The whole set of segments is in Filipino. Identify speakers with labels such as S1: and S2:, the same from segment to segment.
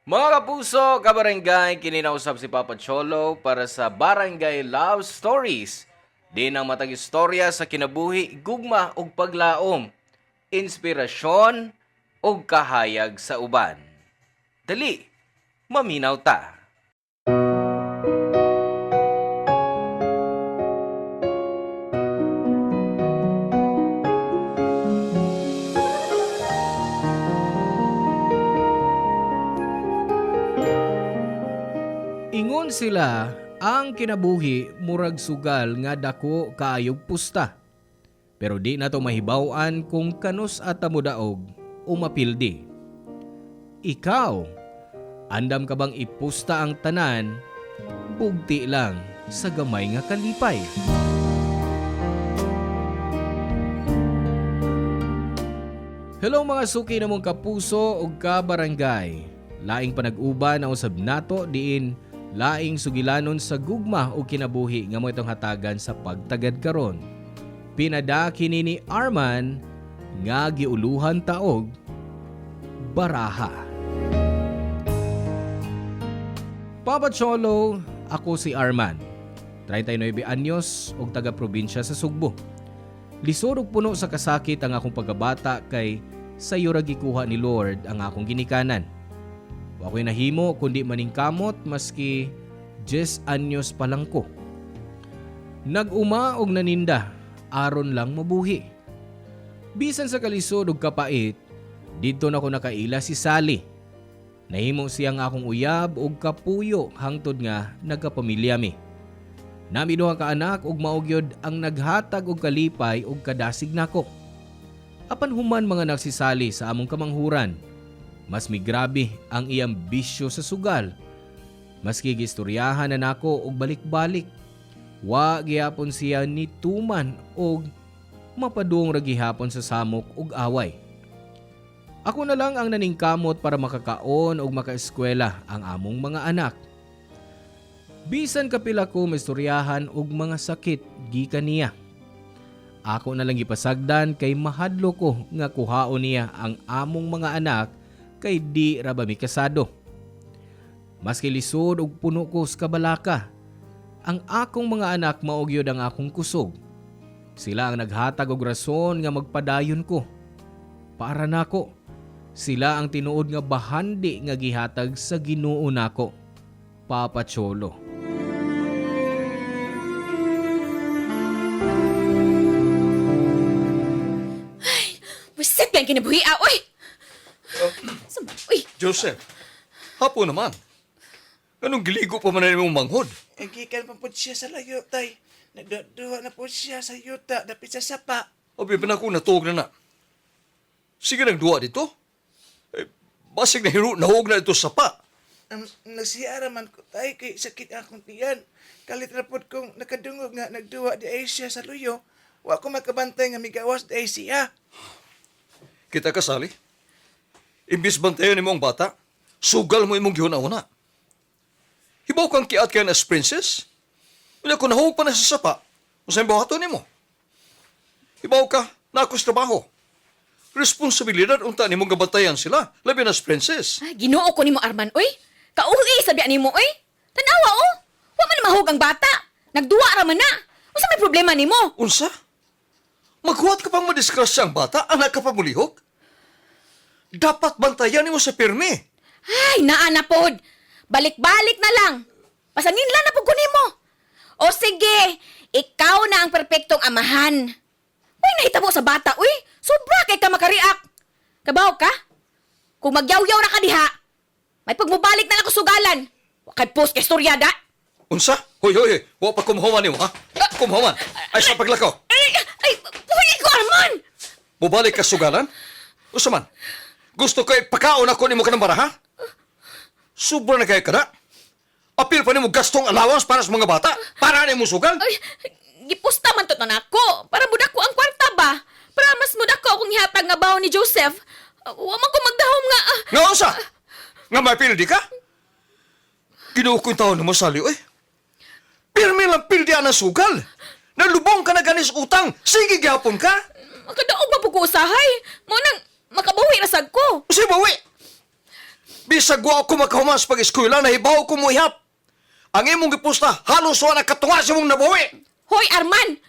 S1: Mga kapuso, kabarangay, kininausap si Papa Cholo para sa Barangay Love Stories. Di ang matag istorya sa kinabuhi, gugma ug paglaom, inspirasyon ug kahayag sa uban. Dali, maminaw ta. Ingon sila, ang kinabuhi murag sugal nga dako kaayog pusta. Pero di na to mahibaw-an kung kanus at tamudaog o mapildi. Ikaw, andam ka bang ipusta ang tanan, bugti lang sa gamay nga kalipay. Hello mga suki namong kapuso ug kabarangay. Laing panag-uban ang usab nato diin laing sugilanon sa gugma o kinabuhi nga mo itong hatagan sa pagtagad karon. Pinadaki ni Arman nga giuluhan taog baraha. Papa Cholo, ako si Arman. 39 anyos ug taga-probinsya sa Sugbo. Lisod ug puno sa kasakit ang akong pagkabata kay sayo ra gikuha ni Lord ang akong ginikanan. Wa ko'y nahimo kundi maningkamot maski 10 anyos pa lang ko. Nag-uma og naninda, aron lang mabuhi. Bisan sa kalisod ug kapait, dito na ko nakaila si Sally. Nahimo siyang akong uyab ug kapuyo hangtod nga nagkapamilya mi. Nami duha ka anak ug maugyod ang naghatag og kalipay ug kadasig nako. Apan human mga nagsisali sa among kamanghuran, mas migrabe ang iyang bisyo sa sugal. Maski gistoryahan na nako og balik-balik, wa gihapon siya nituman og mapadung ra gihapon sa samok ug away. Ako na lang ang naningkamot para makakaon ug makaeskwela ang among mga anak. Bisan kapila ko maistoryahan og mga sakit gikan niya. Ako na lang gipasagdan kay mahadlo ko nga kuhaon niya ang among mga anak kay di ra ba mi kasado. Maski lisod ug puno ko sa kabalaka, ang akong mga anak maugyod ang akong kusog. Sila ang naghatag og rason nga magpadayon ko. Para nako, sila ang tinuod nga bahandi nga gihatag sa Ginoo nako. Papa Cholo.
S2: Buset lang kinabuhi, oy! Saan ba? Uy!
S3: Joseph, hapo naman. Anong giligo pa man na mong manghod?
S4: Gikan pa po siya sa layo, tay. Nagduwa na po siya sa yuta, dapit sa sapa.
S3: Abi pa na ako natuog na na. Sige nagduwa dito. Basig na hiro, nahog na ito sa pa.
S4: Nagsiyara man ko, tay, kay sakit akong tiyan. Kalit rapod kong nakadungog nga nagduwa di ay siya sa luyo. Wa ko makabantay nga migawas di ay siya.
S3: Kita kasali. Imbis bantayan ni mong bata, sugal mo imong gihuna-una. Hibaw kang kiat kaya na as princess? Wala ko nahog pa na sa sapa. Masayang buhato ni mo. Hibaw ka, na ako sa trabaho. Responsibilidad unta ni mong gabantayan sila, labi na as princess.
S2: Ay, ginoo ko ni mo, Arman, oy! Kauhi, sabihan ni mo, oy! Tanawa, oh! Wa man mahog ang bata! Nagduwa ra man na! Unsa may problema ni mo?
S3: Unsa? Maghuwat ka pang madiskrasya ang bata, anak ka pa mulihog? Dapat bantayan ni mo sa pirmi.
S2: Ay, naana pod! Balik-balik na lang! Pasaninlan na po ko nimo. O sige, ikaw na ang perpektong amahan. Uy, nahitabo sa bata, uy! Sobra kay ka makariak! Kabaw ka? Kung magyaw-yaw na ka diha, may pagmubalik na lang ko sugalan. Wakay post kay storyada.
S3: Unsa? Hoy, hoy, hoy. Huwag pa kumuhaman ni mo, ha? Kumuhaman. Ay, sa paglakaw.
S2: Ay, uy, ko, Arman!
S3: Mubalik ka sugalan? Unsa man? Gusto ko ipakaon ako ni mo ka ng baraha? Sobra na kayo ka na? Apil pa ni mo gastong allowance para sa mga bata? Para ni mo sugal?
S2: Ay, gipusta man to na ako. Para mudak ko ang kwarta ba? Para mas mudak ko akong ihatag nga baon ni Joseph. Wa man ko magdahom nga.
S3: Nga unsa? Nga may pildi ka? Kinuukong taon na mo sali, eh. Pirmi lang pildi ang sugal. Nalubong ka na ganis utang. Sige, gihapon ka.
S2: Makadaog ba po ko usahay? Mo nang makabawi na sad ko.
S3: Kasi bawi. Bisag wa ako makahuman sa pag-eskwela, nahibaw ko mo ihap. Ang imong gipusta, halos wa nakatunga sa mong nabuwi.
S2: Hoy, Arman!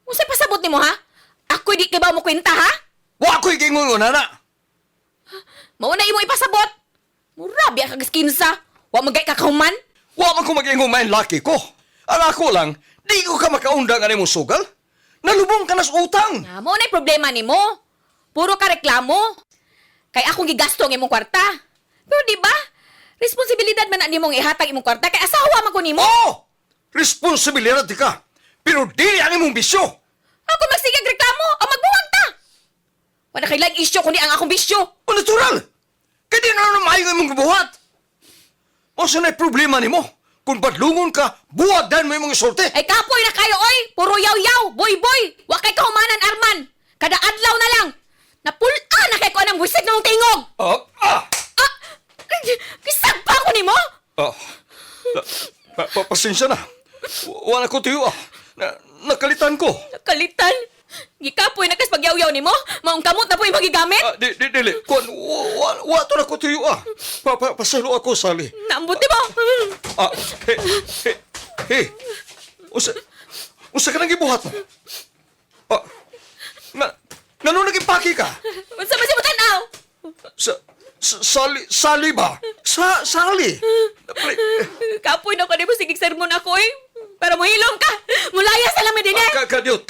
S2: Unsay pasabot nimo ha? Ako'y di kibaw mo kwenta ha?
S3: Wa ko'y gingungon, ana.
S2: Mao na imo ipasabot. Murabi ka giskinsa. Wa magay kakahuman.
S3: Wa man ko mag-ingumain laki ko. Ang ako lang, di ko ka makaundang ang imong sugal. Nalubong ka na sa utang.
S2: Ah, mao na problema nimo. Puro ka reklamo. Kay akong gigasto ang imong kwarta. Pero di ba? Responsibilidad man na nimong ihatag imong kwarta kay asawa man ko nimo.
S3: Oo! Responsibilidad di ka. Pero di ang imong bisyo.
S2: Ako magsigag reklamo o magbuwag ta. Wala kailang isyo kundi ang akong bisyo.
S3: O natural. Kaya di na naman ang imong gibuhat. O sa na'y problema ni mo. Kung badlungon ka, buwadan mo imong isulti.
S2: Ay kapoy na kayo oy. Puro yaw-yaw, boy-boy. Wa kay kahumanan Arman. Kada adlaw na lang. Napula na kay ko anang busit ng tingog.
S3: Ah!
S2: Ah! Kisag pa ako nimo?
S3: Ah! Pasensya na. Wala ko tiyo ah. Nakalitan ko.
S2: Nakalitan. Gikapoy na kas pagyaw-yaw nimo. Maong kamot na po yung magigamit.
S3: Dili. Kuan, wa to na ko tiyo ah. Pasalo ako, Sally.
S2: Naambuti mo.
S3: Hey. Usa ka nang gibuhat mo? Ngano nagipaki ka?
S2: Unsa man si mo tanaw?
S3: Sally ba? Sally.
S2: Kapoy na ko nimo sigig sermon ako eh. Para mo hilom ka. Mulaya sa lamin din eh.
S3: Kadyot.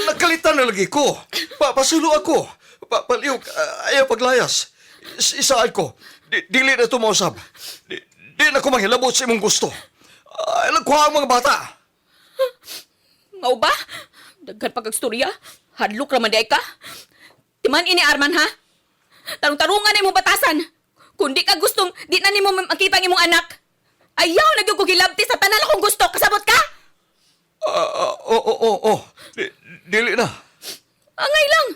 S3: Nagkalitan na lagi ko. Pasilo ako. Paliw, ayaw paglayas. Isaan ko. Dili na ito mausap. Di na ko manghilabot sa imong gusto. Nagkuha ang mga bata.
S2: Ngao ba? Daghan pagkagstorya. Hadlok raman di ka. Timan ini Arman ha? Tarong-tarungan na imong batasan. Kung di ka gustong, di na nimo makita ang imong anak. Ayaw na gyud ko gilabti sa tanan akong gusto. Kasabot ka?
S3: Oo. Dili na.
S2: Angay lang.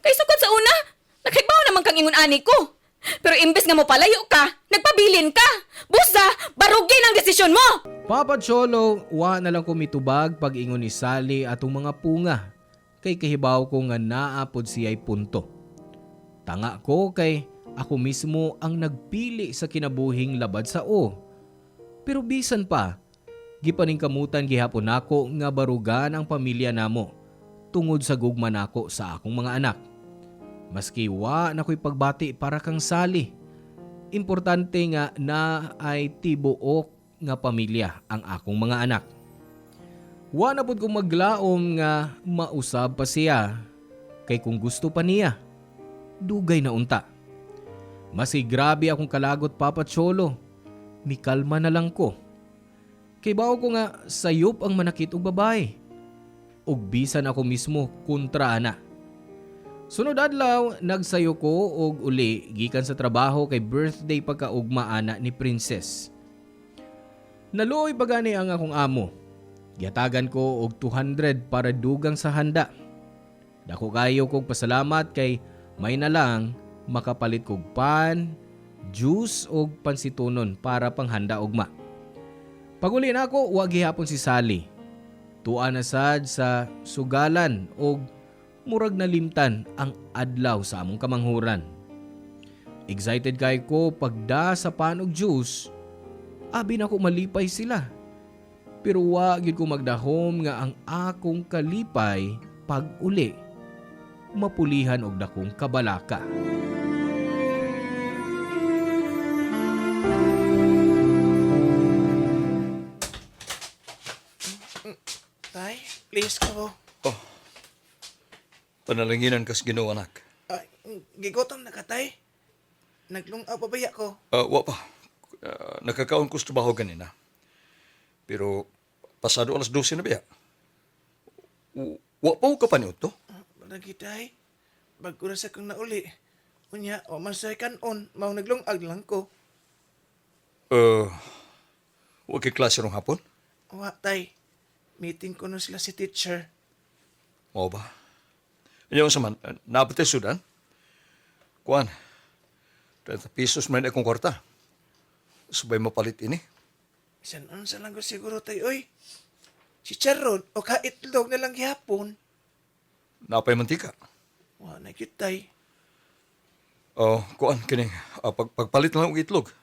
S2: Kay sukod sa una, nakigbaw naman kang ingon ani ko. Pero imbes nga mo palayo ka, nagpabilin ka. Busa, barugin ang desisyon mo.
S1: Papa Cholo, wa na lang ko mitubag pag ingon ni Sally atong mga punga. Kay kahibaw ko nga naapod siya'y punto. Tanga ko kay ako mismo ang nagpili sa kinabuhing labad sa o. Pero bisan pa, gipaningkamutan gihapon nako nga barugan ang pamilya namo tungod sa gugma nako sa akong mga anak. Maski wa na ko'y pagbati para kang Sally. Importante nga na ay tibuok nga pamilya ang akong mga anak. Wa na pud kong maglaom nga mausab pa siya kay kung gusto pa niya, dugay na unta. Masi grabe akong kalagot Papa Cholo, mikalma na lang ko. Kay bao ko nga sayop ang manakit og babae. Ug bisan ako mismo kontra ana. Sunod adlaw, nagsayo ko og uli gikan sa trabaho kay birthday pagkaugma ana ni Princess. Naluoy pagani ang akong amo. Giatagan ko og 200 para dugang sa handa. Dako kayo kog pasalamat kay may na lang makapalit kog pan, juice og pansitunon para panghanda ugma. Paguli na ako, wa gihapon si Sally. Tuwa na sad sa sugalan og murag nalimtan ang adlaw sa among kamanghuran. Excited kay ko pagda sa pan og juice. Abi na ko malipay sila. Pero wa gyud ko magdahom nga ang akong kalipay pag uli mapulihan og dakong kabalaka.
S4: Tay, please ko.
S3: Panalanginan kas Ginoo, anak.
S4: Gigotom na ka, tay. Naglungaw pa baya ko.
S3: Wa pa. Nakakaon ko sa trabaho ganina. Pero pasado alas 12 na ba? Wa pa ka pa niyo to?
S4: Lagi, tay. Bago na sa kong nauli. Unya, o man sa'y kanon. Mau naglungag lang ko.
S3: Wa kay klase rong hapon?
S4: Wa, tay. Meeting ko na sila si teacher.
S3: Oo ba? Iyon sa man, nabate sudan? Kuan, 30 pesos man akong kwarta. Sabay mapalit ini.
S4: Sanon sa lang ko siguro, tay, oy. Si Charon, o kaitlog na lang gihapon.
S3: Napay mantika.
S4: Wa na cute, tay.
S3: Oh, kuan kining pagpalit na lang og itlog.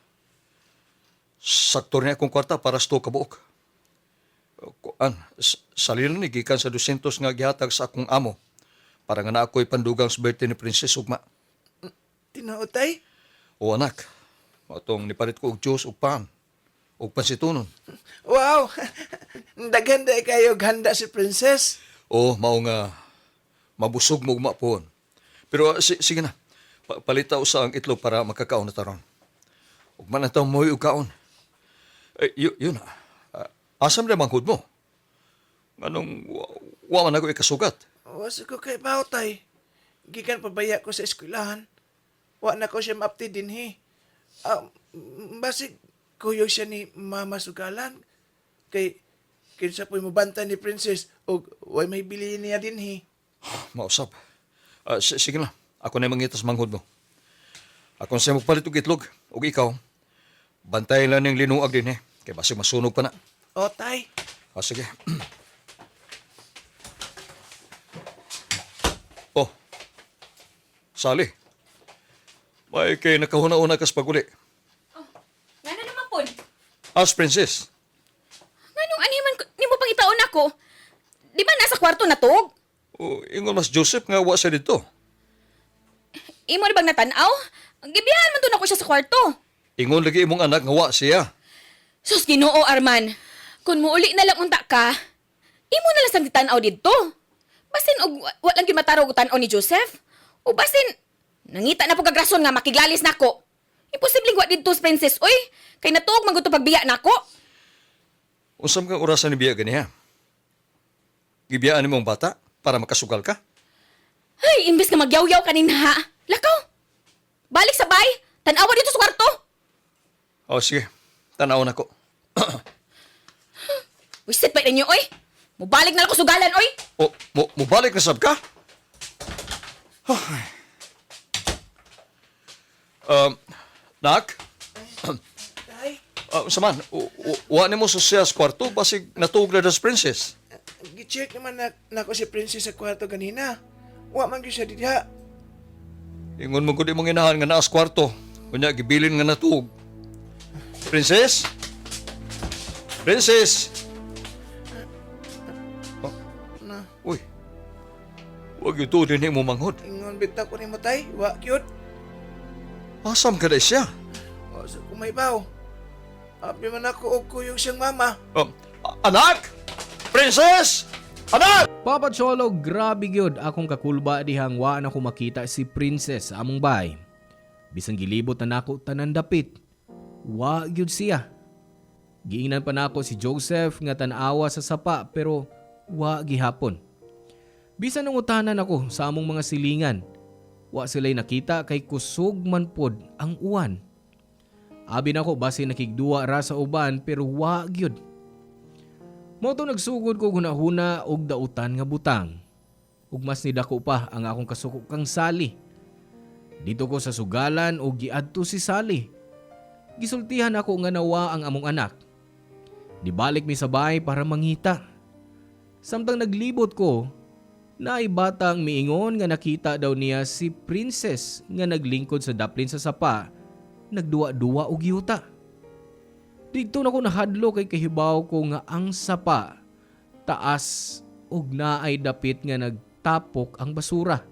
S3: Sakto niya akong kwarta para sa to kabuok. Kuan, salino ni gikan sa 200 nga gihatag sa akong amo para nga na ako'y pandugang sa birthday ni Princess Ugma.
S4: Tinuod tay?
S3: O anak, atong nipalit ko og juice ug pan ug pansitunon.
S4: Wow! Daghan day kayo handa si Princess.
S3: O mao nga mabusog mo ugma pohon. Pero sige na. Palita usa ang itlog para makakaon na taron. Ug man antaw mo og kaon. Yun na. Asam na manghud mo. Anong wa man ako ikasugat.
S4: Wasa ko kay baw tay. Gikan pabaya ko sa eskwelahan. Wa na ko siya maapti dinhi. Basig kuyo siya ni Mama Sugalan. Kay kinsa po'y mabanta ni Princess o way may bili niya dinhi.
S3: Mausap. Sige na. Ako na mangitas manghud mo. Ako sa magpalit og itlog. Ug ikaw, bantayan lang ng linuag din Kay basig masunog pa na.
S4: O tay.
S3: Sige. Oh. Sali. May kay nakahuna-una kas paguli.
S2: Nga na naman po.
S3: As Princess.
S2: Nganong animan ni mo pang itaon ako? Di ba nasa kwarto na tog?
S3: O, ingon mas Joseph nga wa siya dito.
S2: Imo na bang natanaw? Gibiyahan man to na ko siya sa kwarto.
S3: Ingon lagi imong anak nga wa siya.
S2: Sus, Ginoo Arman. Kung muuli na lang unta ka, imo na lang sang titanaw didto. Basin og walang gimatarog tan-aw ni Joseph. O basin nangita na pagkagrason nga makiglalis nako. Imposibleng wa didto sa Princess oy. Kay natuog man gud to pagbiya nako.
S3: Unsam kang orasan ni biya ganiha? Gibiyaan nimong bata para makasugal ka?
S2: Ay, imbes nga magyaw-yaw kanin ha. Lakaw. Balik sa bay. Tanawa dito sa kwarto.
S3: O sige, tanaw na ko.
S2: Wisit pa ninyo oy. Mubalik na lang ko sugalan oy.
S3: O, mubalik na sab ka? Nak?
S4: Tay,
S3: Saman, wa ni mo sa kwarto basig natuog na das Princess.
S4: gi-check naman na ko si Princess sa kwarto ganina. Wa man gyud siya diha.
S3: Ingon mo ko di mong inahan nga naas kwarto. Kunya, gibilin nga natuog. Princess? Princess!
S4: Na,
S3: Uy, wag ito din mo manghod.
S4: ingon bitaw ko nimo tay. Wa gyud.
S3: Asam ka na siya.
S4: O sa kumaybaw. Abi man ako og kuyog siyang mama.
S3: Anak! Princess! Anak!
S1: Papa Cholo, grabe gyud akong kakulba dihang wa na ko makita si Princess sa among bay. Bisang gilibot na nako tanan dapit. Wa gyud siya. Giingnan pa nako si Joseph nga tan-awa sa sapa pero wa gihapon. Bisan nangutanan ako sa among mga silingan. Wa sila'y nakita kay kusog man pod ang uwan. Abi nako basi nakigduwa ra sa uban pero wa gyud. Moto nagsugod ko hunahuna og dautan nga butang. Ug mas nidako pa ang akong kasuko kang Sally. Dito ko sa sugalan og giadto si Sally. Gisultihan ako nga nawa ang among anak. Dibalik mi sa bahay para mangita. Samtang naglibot ko, naay batang miingon nga nakita daw niya si Princess nga naglingkod sa daplin sa sapa, nagduwa-duwa og yuta. Dito na ko nahadlo kay kahibaw ko nga ang sapa, taas ug naay dapit nga nagtapok ang basura.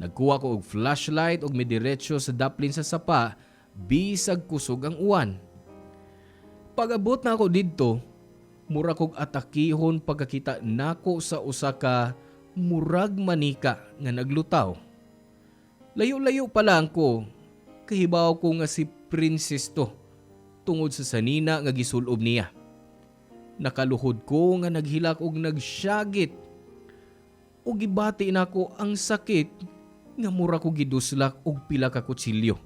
S1: Nagkuha ko og flashlight ug midiretso sa daplin sa sapa, bisag kusog ang uwan. Pag-abot na ako didto, mura kog atakihon pagkakita nako sa usa ka murag manika nga naglutaw. Layo-layo pa lang ko, kahibaw ko nga si Princess to, tungod sa sanina nga gisulob niya. Nakaluhod ko nga naghilak og nagsyagit. O gibati nako ang sakit nga mura ko giduslak og pila ka kutsilyo.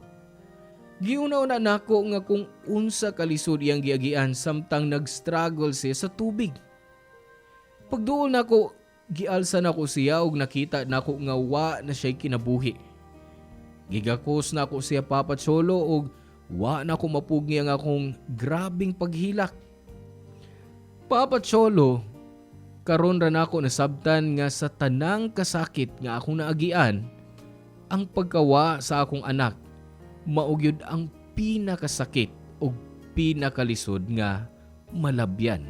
S1: Giuna-una nako nga kung unsa kalisod iyang giagian samtang nag-struggle siya sa tubig. Pagduol nako, gialsa nako siya og nakita nako nga wa na siya kinabuhi. Gigakos nako siya Papa Cholo og wa na ko mapugi ang akong grabing paghilak. Papa Cholo, karon ra nako nasabtan nga sa tanang kasakit nga akong naagian, Ang pagkawa sa akong anak maugyod ang pinakasakit o pinakalisod nga malabyan.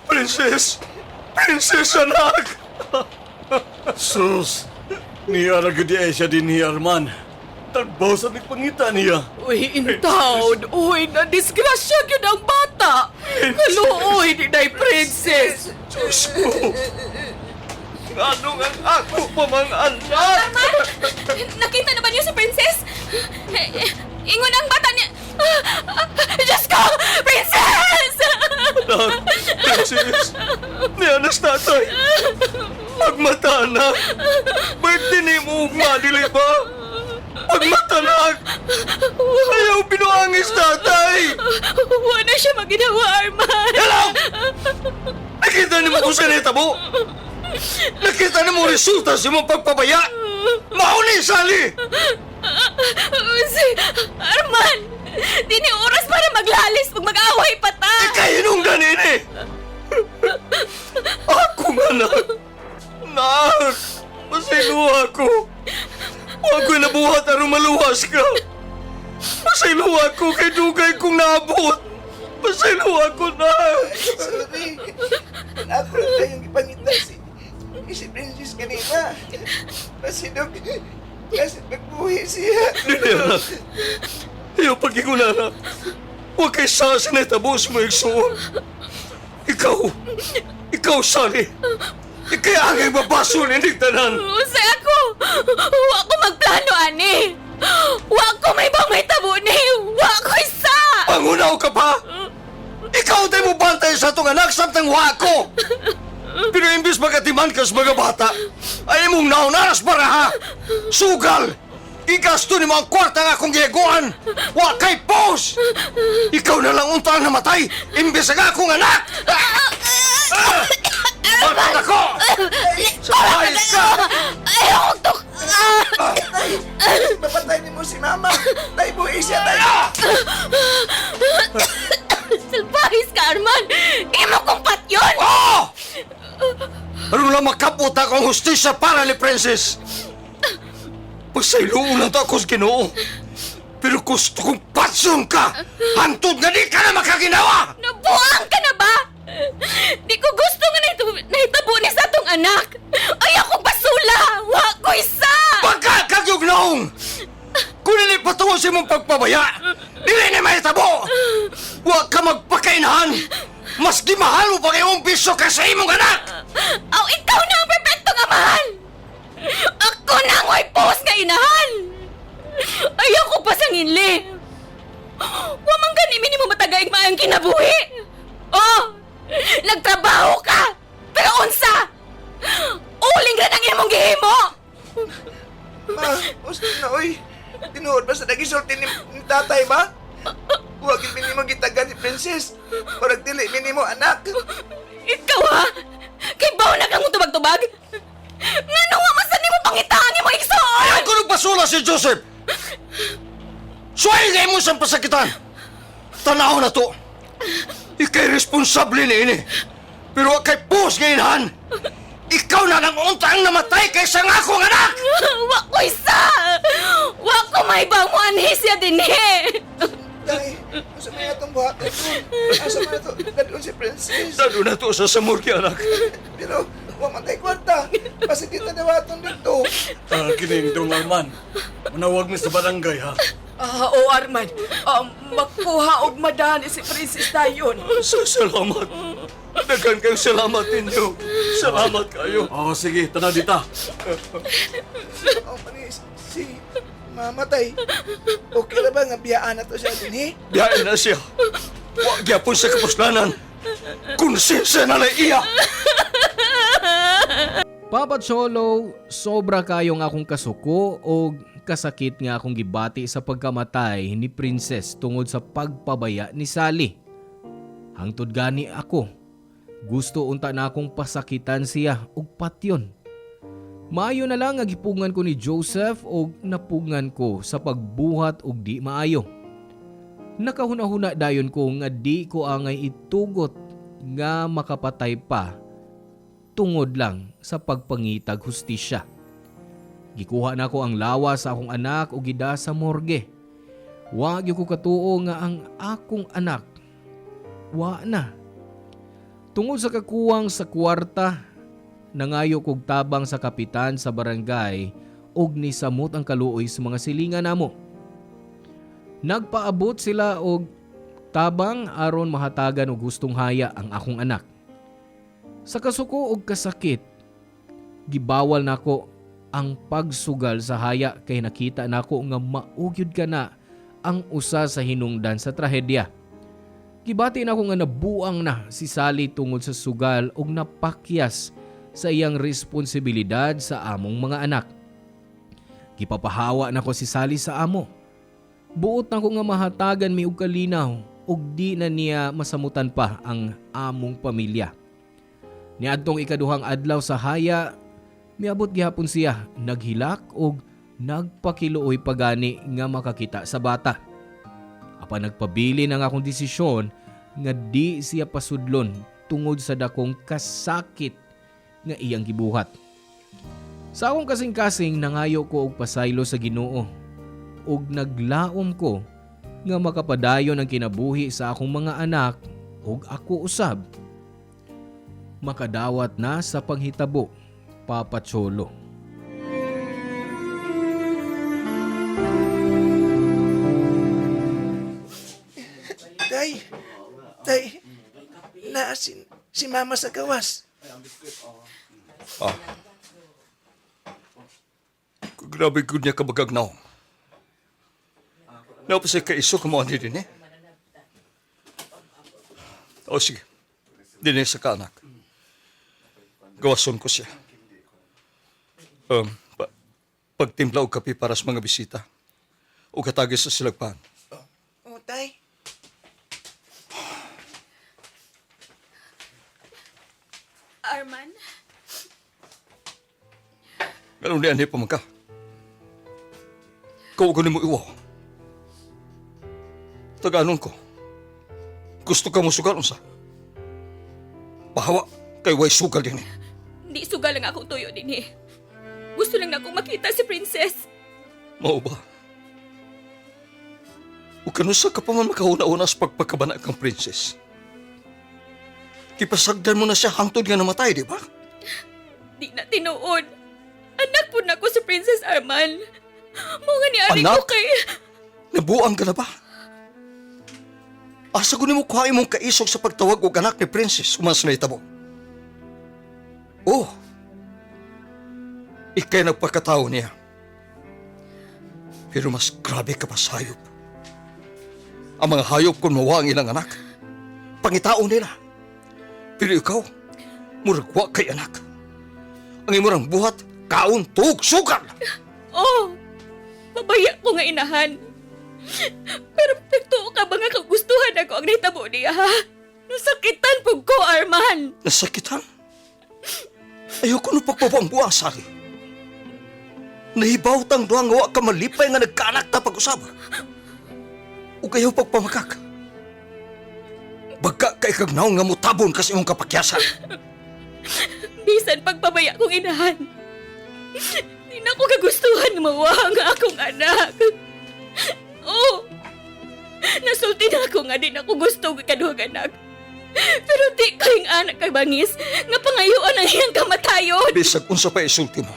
S3: Princess! Princess, anak!
S5: Sus, niya na gudi ay siya din ni Arman. Tagbaw sa pangita niya.
S6: Uy, in town. Uy, na-disgrasya yun ang bata. Kaluoy ni Day Princess.
S3: Diyos ko! Ano nga ako pa mga anak?
S2: Nakita na ba niyo si Princess? Ingon ang bata niya. Diyos ko! Princess!
S3: Anak, Princess, niyanas tatay. Magmata na. Ba't tinimog nga, dili ba? Magmata na. Ayaw binuangis tatay.
S2: Wala siya maginawa, Arman.
S3: Hello! Nakita niyo mo kung saan itabo? Nakita niyo mo resulta sa mong pagpabaya? Mauni, Sally!
S2: Si Arman! Di ni oras para maglalis pag mag-away pa ta!
S3: Kainong ganini! Ako nga na! Nak! Masiluha ko! Huwag ko'y nabuhat aron maluwas ka! Masiluha ko kay dugay kong naabot! Masiluha ko na!
S4: Sorry. Ako lang tayong ipangita si Princess kanina. Pasidog. Kasi nagbuhi siya.
S3: Dili, anak! Ayaw pag-ingon, anak! Huwag kay sasin na itabos mo igsuon! Ikaw, Sally! Ikay angay babaso ni tanan!
S2: Usay ako! Wa ko magplano, ani! Wa ko may bangay tabo ni! Wa ko isa!
S3: Pangunaw ka pa! Ikaw tayo mo bantay sa itong anak samtang wako! Pero imbis magatiman ka sa mga bata, ay mong naunaras para ha! Sugal! Igasto ni mo ang kwarta nga akong giyaguan! Wa kay pos! Ikaw na lang untang namatay, imbis ang akong anak! Bakit ako? Sabay ka!
S2: Ayaw ko!
S4: Mapatay ni mo si Mama. Tay buhi siya, tay.
S2: Salbahis ka, Arman! Imo kong patyon!
S3: Oh! Ano lang makaputa kong hustisya para ni Princess? Pasayloon lang to ako sa Ginoo. Pero gusto kong patsun ka! Hantod nga di ka na makaginawa!
S2: Nabuang ka na ba? Di ko gusto nga nahitabo ni sa atong anak. Ayaw ko basula! Wa ko isa!
S3: Pagkakagyog noong! Kung nilipatungo si mong pagpabaya, dili ni mahitabo! Huwag ka magpakainahan! Mas di mahal mo pa kayong bisyo ka sa imong anak!
S2: Aw, ikaw na ang perfectong amahan! Ako na ang way post nga inahan! Ayaw ko pa sa nginli! Wamang ganimi ni mo matagaig maayong kinabuhi! Oh! Nagtrabaho ka! Pero unsa? Uling rin ang imong gihimo!
S4: Ma, gusto na, oy. Tinuod ba sa nagisulti ni tatay ba? Huwag yung minimo gitagan si Princess. O nagdili minimo anak.
S2: Ikaw ha? Kay bawo na kang tubag-tubag? Nga nung masan ni mo pangitaan ni mo igsoon!
S3: Ayaw ko nagpasula si Joseph! Suway mo siyang pasakitan! Tanaw na to! Ikay responsable ni ini! Pero kay pus ngayon, ikaw na nang untang namatay kaysa nga akong anak!
S2: Wa ko isa! Wa ko may bang mo anhisya din eh!
S4: Tay, asa may atong buhaton doon? Asa man ito? Dadun si Princess.
S3: Dalo na to sa samurki, anak.
S4: Pero, huwag man tayo kwarta. Kasi kita dawaton dito.
S5: Kining dong Arman. Manawag mi sa barangay ha.
S6: O Arman, makuha og madani si Princess dayon.
S3: Salamat. Dagan kayong salamat ninyo. Salamat kayo.
S5: Sige, tanaw dita.
S4: O, panis, si mamatay. Okay na ba nga biyaan na to siya din, eh?
S3: Diyan na siya. Huwag yapon sa kapuslanan. Konsensya na lang iya.
S1: Papa Cholo, sobra kayong akong kasuko o kasakit nga akong gibati sa pagkamatay ni Princess tungod sa pagpabaya ni Sally. Hangtod gani ako. Gusto unta na akong pasakitan siya og patyon. Maayo na lang nga gipungan ko ni Joseph o napungan ko sa pagbuhat og di maayo. Nakahuna-huna dayon ko nga di ko angay itugot nga makapatay pa tungod lang sa pagpangitag hustisya. Gikuha na ko ang lawas sa akong anak o gida sa morgue. Wa gyud ko katuo nga ang akong anak wa na. Tungod sa kakuwang sa kwarta, nangayo kog tabang sa kapitan sa barangay og nisamot ang kaluoy sa mga silingan namo. Nagpaabot sila og tabang aron mahatagan og gustong haya ang akong anak. Sa kasuko og kasakit, gibawal nako ang pagsugal sa haya kay nakita nako nga maugyod ka na ang usa sa hinungdan sa trahedya. Gibati nako nga nabuang na si Sally tungod sa sugal og napakyas sa iyang responsibilidad sa among mga anak. Gipapahawa nako si Sally sa amo. Buot nako nga mahatagan mi og kalinaw ug di na niya masamutan pa ang among pamilya. Niadtong ikaduhang adlaw sa haya, miabot gihapon siya naghilak og nagpakiluoy pagani nga makakita sa bata. Apan nagpabili ng akong desisyon nga di siya pasudlon tungod sa dakong kasakit nga iyang gibuhat. Sa akong kasing-kasing nangayo ko og pasaylo sa Ginoo ug naglaom ko nga makapadayon ang kinabuhi sa akong mga anak ug ako usab. Makadawat na sa panghitabo, Papa Cholo.
S4: Tay, si Mama sa gawas.
S3: Grabe gud niya kabagagnaw. Napasay ka iso kamo ani din eh. O sige, din sa kaanak. Gawason ko siya. Pagtimpla og kape para sa mga bisita. O katagis sa silagpan.
S4: O, tay.
S2: Arman?
S3: Ganun di ani pa man ka. Kau ko ni mo iwa. Taganon ko. Gusto ka mo sugal unsa? Pahawa kay way sugal din eh.
S2: Di sugal lang akong tuyo din eh. Gusto lang na akong makita si Princess.
S3: Mao ba? O kanusa ka pa man makahuna-una sa pagpagkabana kang princess. Kipasagdan mo na siya hangtod nga namatay, di ba?
S2: Di na tinuod. Anak po na ko si Princess Arman. Mga ni Ari
S3: Anak?
S2: ko kay...
S3: Nabuang ka na ba? Asa ko ni mo kuhain mong kaisog sa pagtawag og anak ni princess umans na itabo? Oh, ikay nagpagkatao niya. Pero mas grabe ka pa sa hayop. Ang mga hayop kung mawa ang ilang anak, pangitao nila. Pero ikaw, muragwa kay anak. Ang imurang buhat, kaon, tuog, sugal.
S2: Oh, mabaya ko nga inahan. Pero pagtuo ka ba nga kagustuhan ako ang nahitabo niya, ha? Nasakitan po ko, Arman.
S3: Nasakitan? Ayoko no pagpabuang-buang, Sally. Nahibaw tang duang wa ka malipay nga nagkaanak ta pag-usab. O kayo pagpamakak. Bagka kay kagnaw nga mutabon kasi imong kapakyasan.
S2: Bisan pagpabaya kong inahan. Di na ko kagustuhan nga mawa nga akong anak. Oh, nasulti na ako nga di na ko gusto ng ikaduhang anak. Pero di kayong anak kay bangis nga pangayuan ang iyang kamatayon.
S3: Bisag unsa pa isulti mo.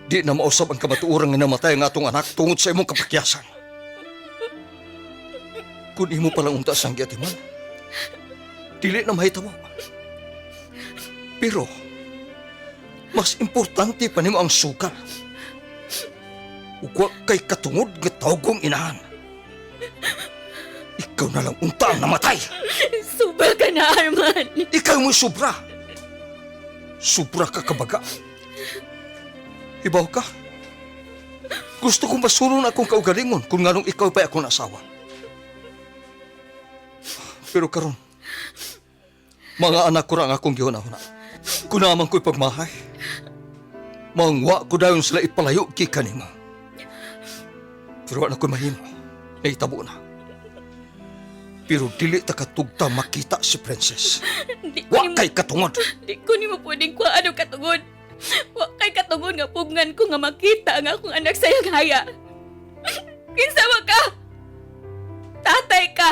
S3: Di na mausab ang kamatuurang nga namatay ang atong anak tungod sa imong kapakyasan. Kung imo palang unta sang giatiman, dili na mahitabo. Pero, mas importante pa nimo ang sugal. Ugwa kay katungod nga tawgong inahan. Ikaw na lang unta ang namatay.
S2: Subra ka na, Arman.
S3: Ikaw mo'y sobra. Sobra ka kabaga. Ibaw ka. Gusto kong masulong akong kaugalingon kung nganong ikaw pa akong asawa. Pero karon, mga anak ko lang akong gihuna-huna. Kunaman ko'y pagmahay. Mangwa ko dayon sila ipalayo kay kanimo. Pero wala ko'y mahimo. Naitabo na. Pero dili ta katugta makita si Princess.
S2: Di ko
S3: Wa
S2: ni
S3: kay katungod.
S2: di ko ni mo pwedeng kuhaan og katungod. Wa kay katungod nga pugngan ko nga makita ang akong anak sa iyang haya. Kinsa man ka? Tatay ka.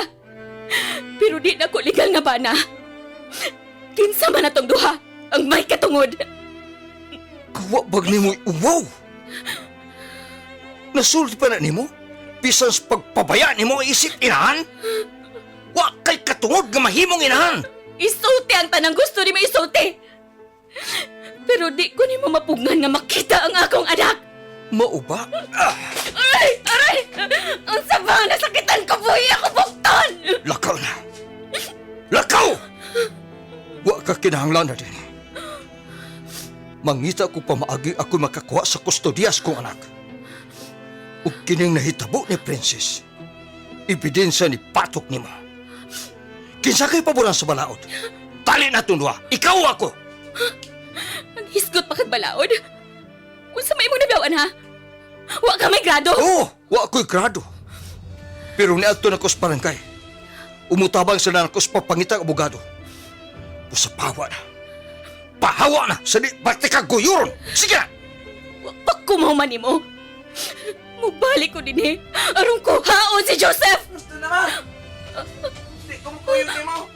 S2: Pero di na ko legal nga bana. Kinsa man atong duha ang may katungod.
S3: Kawa bag nimo uwaw. Nasulti pa na nimo? Bisan sa pagpabaya nimo ang isip inahan? Wa kay katungod nga mahimong inahan.
S2: Isulti ang tanang gusto ni mo isulti. Pero di ko ni mo mapugngan nga makita ang akong anak.
S3: Mao ba?
S2: Aray! Aray! Ang sabang nasakitan ko buhi ako bukton!
S3: Lakaw na. Lakaw! Wa ka kinahanglan na din. Mangita ko pa maagi ako makakuha sa kustodiyas kong anak. Ug kining nahitabo ni Princess, ebidensya ni patok nimo. Kinsa kay paboran sa balaod? Tali na tundwa, ikaw ako!
S2: Ang hisgot pa kag balaod? Unsa may imong nablawan ha? Wa ka may grado?
S3: Oo, wa ako'y grado. Pero niadto na ko sa barangay. Umutabang sila na ko sa papangitang abogado. Usapawa na. Pahawa na sa di bati ka guyuron. Sige na!
S2: Wa pa kumahuman nimo. Mubalik ko din eh. Aron ko haon si Joseph!
S4: Gusto naman! Di ko mukuyog ni mo.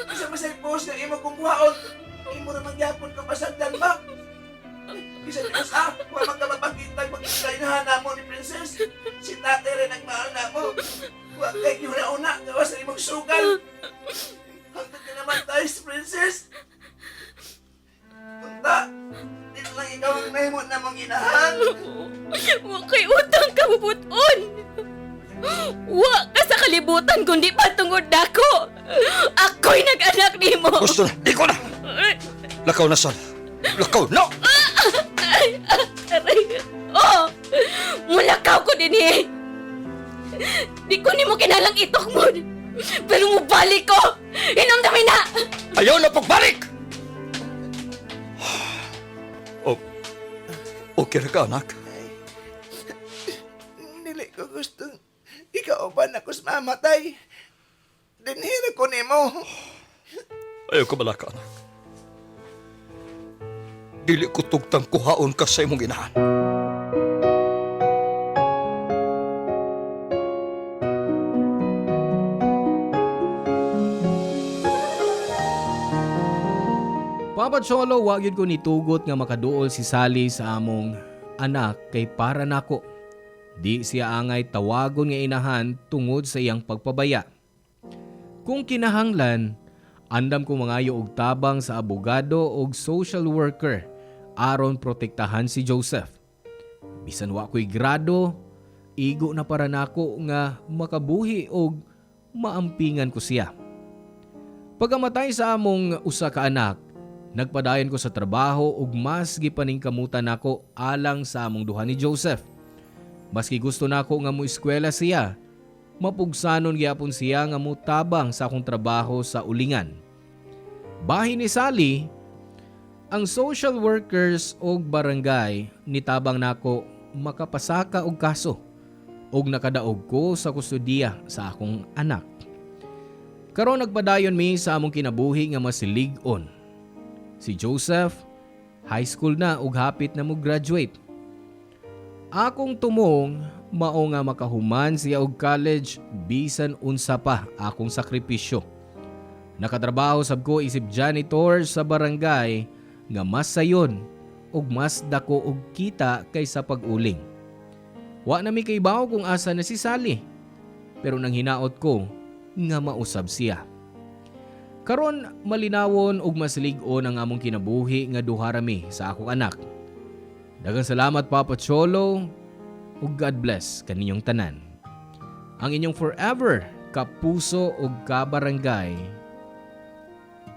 S4: Isa ba sa post na imo kong buhaon? Imo na magyapon ka pasagdan ba? Isa ni Usa, huwag magkamapagkitag magkainahan mo ni Princess. Si tate rin ang mahal na mo. Huwag kay una-una, gawas na imong sugal. Hanggang ka naman tayo si Princess. Punta, di na lang ikaw ang nahimot na mong inahan.
S2: Wa kay utang ka bubuton! Wa ka sa kalibutan kundi patungod nako! Ako'y nag-anak nimo!
S3: Gusto na, ikaw na! Lakaw na, son. Lakaw, no!
S2: Aray! Oh! Mulakaw ko din eh! Di ko ni mo kinalang itok mo! Pero mubalik ko! Hinamdamin na!
S3: Ayaw na pagbalik! Oh, okay na ka, anak?
S4: Dili ko gustong ikaw ba na kus mamatay. Dinhira ko nimo.
S3: Ayaw ka bala ka, anak. Dili ko tugtang kuhaon ka sa imong inahan.
S1: Papa Cholo, wag yun ko nitugot nga makaduol si Sally sa among anak kay para nako. Di siya angay tawagon nga inahan tungod sa iyang pagpabaya. Kung kinahanglan, andam ko mangayo og tabang sa abogado og social worker aron protektahan si Joseph. Bisan wa ko'y grado, igo na para nako nga makabuhi og maampingan ko siya. Pagamatay sa among usa ka anak, nagpadayon ko sa trabaho ug mas gipaningkamutan nako alang sa among duha ni Joseph. Maski gusto nako nga mo eskwela siya, mapugsanon gyapon siya nga mutabang sa akong trabaho sa ulingan. Bahin ni Sally, ang social workers og barangay nitabang nako makapasaka og kaso og nakadaog ko sa kustodiya sa akong anak. Karon nagpadayon mi sa among kinabuhi nga masilig-on. Si Joseph, high school na ug hapit na mo graduate. Akong tumong mao nga makahuman siya og college bisan unsa pa akong sakripisyo. Nakatrabaho sab ko isip janitor sa barangay nga mas sayon ug mas dako og kita kaysa pag-uling. Wa na mi kaybaw kung asa na si Sally, pero nang hinaot ko nga mausab siya. Karon malinawon ug masilig-on ang among kinabuhi nga duha rami sa akong anak. Daghang salamat Papa Cholo ug God bless kaninyong tanan. Ang inyong forever kapuso ug kabarangay,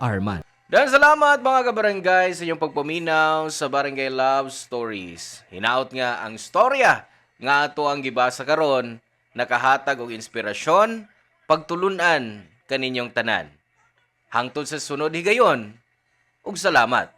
S1: Arman. Dan salamat mga kabarangay sa inyong pagpaminaw sa Barangay Love Stories. Hinaot nga ang storya nga ato ang gibasa karon nakahatag og inspirasyon, pagtulunan kaninyong tanan. Hangtod sa sunod higayon, ug salamat.